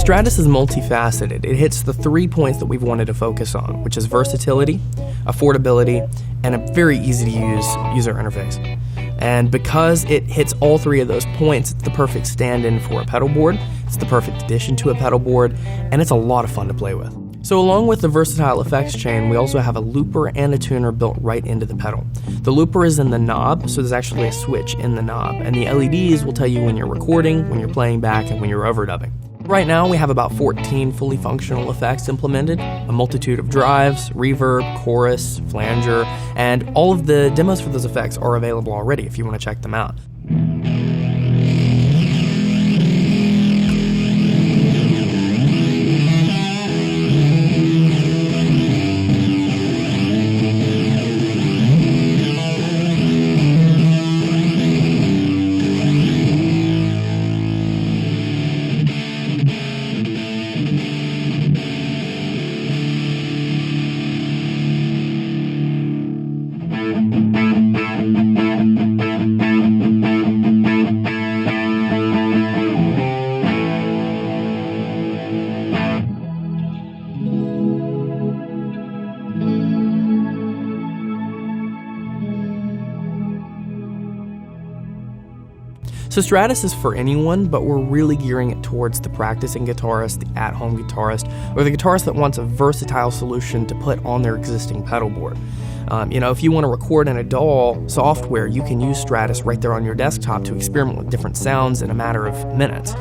Stratus is multifaceted. It hits the 3 points that we've wanted to focus on, which is versatility, affordability, and a very easy-to-use user interface. And because it hits all 3 of those points, it's the perfect stand-in for a pedal board, it's the perfect addition to a pedal board, and it's a lot of fun to play with. So along with the versatile effects chain, we also have a looper and a tuner built right into the pedal. The looper is in the knob, so there's actually a switch in the knob, and the LEDs will tell you when you're recording, when you're playing back, and when you're overdubbing. Right now, we have about 14 fully functional effects implemented, a multitude of drives, reverb, chorus, flanger, and all of the demos for those effects are available already if you want to check them out. So Stratus is for anyone, but we're really gearing it towards the practicing guitarist, the at-home guitarist, or the guitarist that wants a versatile solution to put on their existing pedal board. If you want to record in a DAW software, you can use Stratus right there on your desktop to experiment with different sounds in a matter of minutes.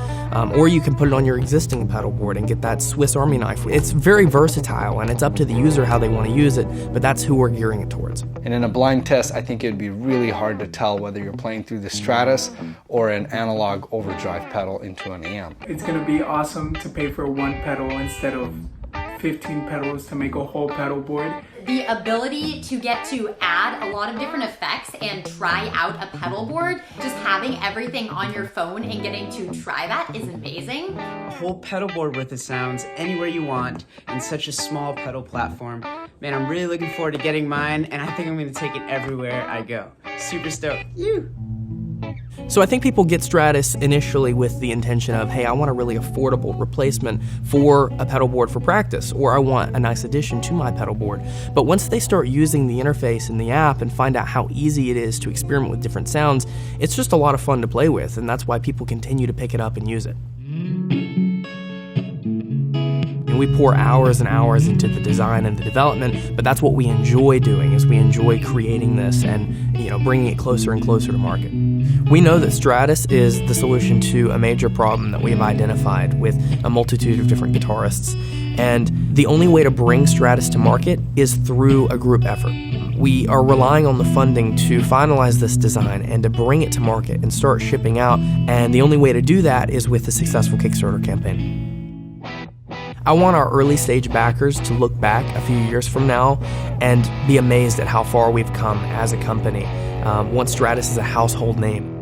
Or you can put it on your existing pedal board and get that Swiss Army knife. It's very versatile, and it's up to the user how they want to use it, but that's who we're gearing it towards. And in a blind test, I think it would be really hard to tell whether you're playing through the Stratus or an analog overdrive pedal into an amp. It's going to be awesome to pay for one pedal instead of 15 pedals to make a whole pedal board. The ability to get to add a lot of different effects and try out a pedal board, just having everything on your phone and getting to try that is amazing. A whole pedal board with the sounds anywhere you want in such a small pedal platform. Man, I'm really looking forward to getting mine, and I think I'm going to take it everywhere I go. Super stoked. So I think people get Stratus initially with the intention of, hey, I want a really affordable replacement for a pedal board for practice, or I want a nice addition to my pedal board. But once they start using the interface in the app and find out how easy it is to experiment with different sounds, it's just a lot of fun to play with, and that's why people continue to pick it up and use it. And we pour hours and hours into the design and the development, but that's what we enjoy doing, is we enjoy creating this and bringing it closer and closer to market. We know that Stratus is the solution to a major problem that we have identified with a multitude of different guitarists, and the only way to bring Stratus to market is through a group effort. We are relying on the funding to finalize this design and to bring it to market and start shipping out, and the only way to do that is with a successful Kickstarter campaign. I want our early stage backers to look back a few years from now and be amazed at how far we've come as a company once Stratus is a household name.